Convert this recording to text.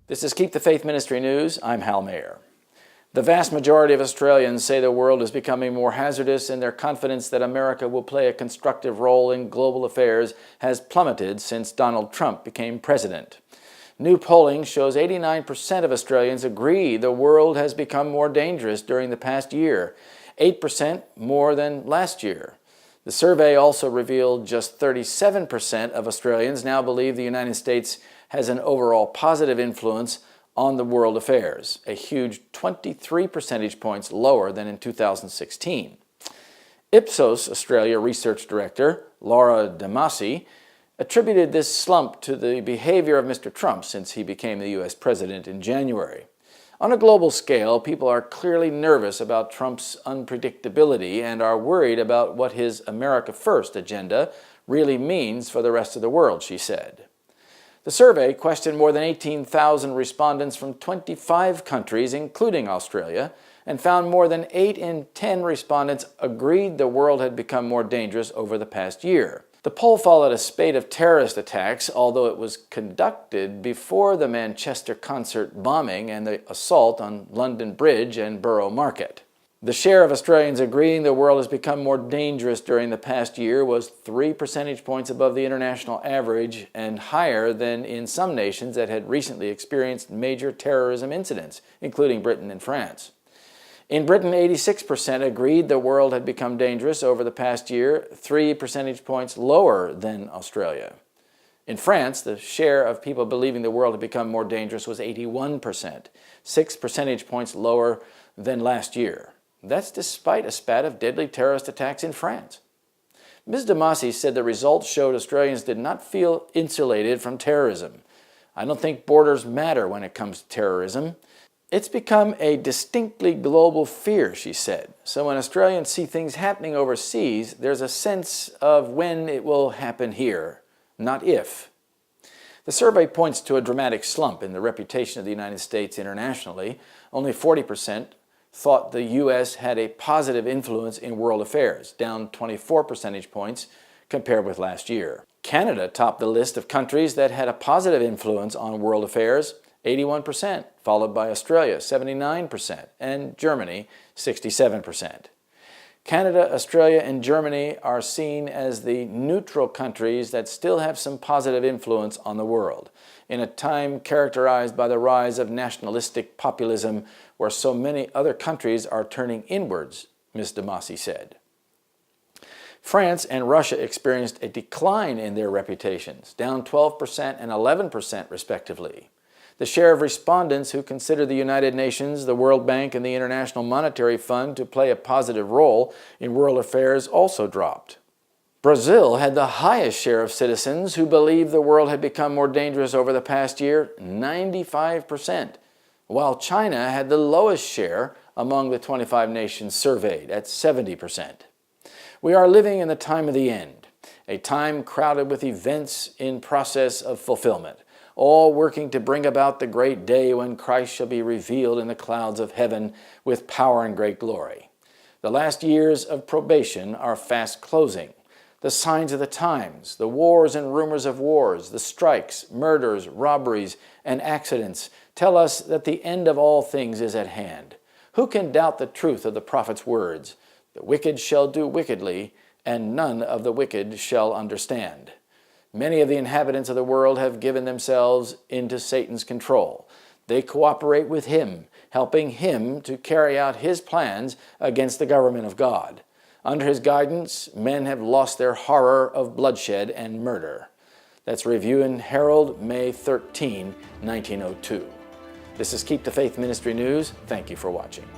This is Keep the Faith Ministry News. I'm Hal Mayer. The vast majority of Australians say the world is becoming more hazardous, and their confidence that America will play a constructive role in global affairs has plummeted since Donald Trump became president. New polling shows 89% of Australians agree the world has become more dangerous during the past year, 8% more than last year. The survey also revealed just 37% of Australians now believe the United States has an overall positive influence on the world affairs, a huge 23 percentage points lower than in 2016. Ipsos Australia Research Director Laura Damasi attributed this slump to the behavior of Mr. Trump since he became the U.S. president in January. On a global scale, people are clearly nervous about Trump's unpredictability and are worried about what his America First agenda really means for the rest of the world, she said. The survey questioned more than 18,000 respondents from 25 countries, including Australia, and found more than 8 in 10 respondents agreed the world had become more dangerous over the past year. The poll followed a spate of terrorist attacks, although it was conducted before the Manchester concert bombing and the assault on London Bridge and Borough Market. The share of Australians agreeing the world has become more dangerous during the past year was 3 percentage points above the international average and higher than in some nations that had recently experienced major terrorism incidents, including Britain and France. In Britain, 86% agreed the world had become dangerous over the past year, 3 percentage points lower than Australia. In France, the share of people believing the world had become more dangerous was 81%, 6 percentage points lower than last year. That's despite a spat of deadly terrorist attacks in France. Ms. Damasi said the results showed Australians did not feel insulated from terrorism. I don't think borders matter when it comes to terrorism. It's become a distinctly global fear, she said. So when Australians see things happening overseas, there's a sense of when it will happen here, not if. The survey points to a dramatic slump in the reputation of the United States internationally. Only 40% thought the U.S. had a positive influence in world affairs, down 24 percentage points compared with last year. Canada topped the list of countries that had a positive influence on world affairs, 81%, followed by Australia, 79%, and Germany, 67%. Canada, Australia, and Germany are seen as the neutral countries that still have some positive influence on the world, in a time characterized by the rise of nationalistic populism where so many other countries are turning inwards, Ms. Damasi said. France and Russia experienced a decline in their reputations, down 12% and 11% respectively. The share of respondents who consider the United Nations, the World Bank, and the International Monetary Fund to play a positive role in world affairs also dropped. Brazil had the highest share of citizens who believed the world had become more dangerous over the past year, 95%, while China had the lowest share among the 25 nations surveyed at 70%. We are living in the time of the end, a time crowded with events in process of fulfillment, all working to bring about the great day when Christ shall be revealed in the clouds of heaven with power and great glory. The last years of probation are fast closing. The signs of the times, the wars and rumors of wars, the strikes, murders, robberies, and accidents tell us that the end of all things is at hand. Who can doubt the truth of the prophet's words? The wicked shall do wickedly, and none of the wicked shall understand. Many of the inhabitants of the world have given themselves into Satan's control. They cooperate with him, helping him to carry out his plans against the government of God. Under his guidance, men have lost their horror of bloodshed and murder. That's Review and Herald, May 13, 1902. This is Keep the Faith Ministry News. Thank you for watching.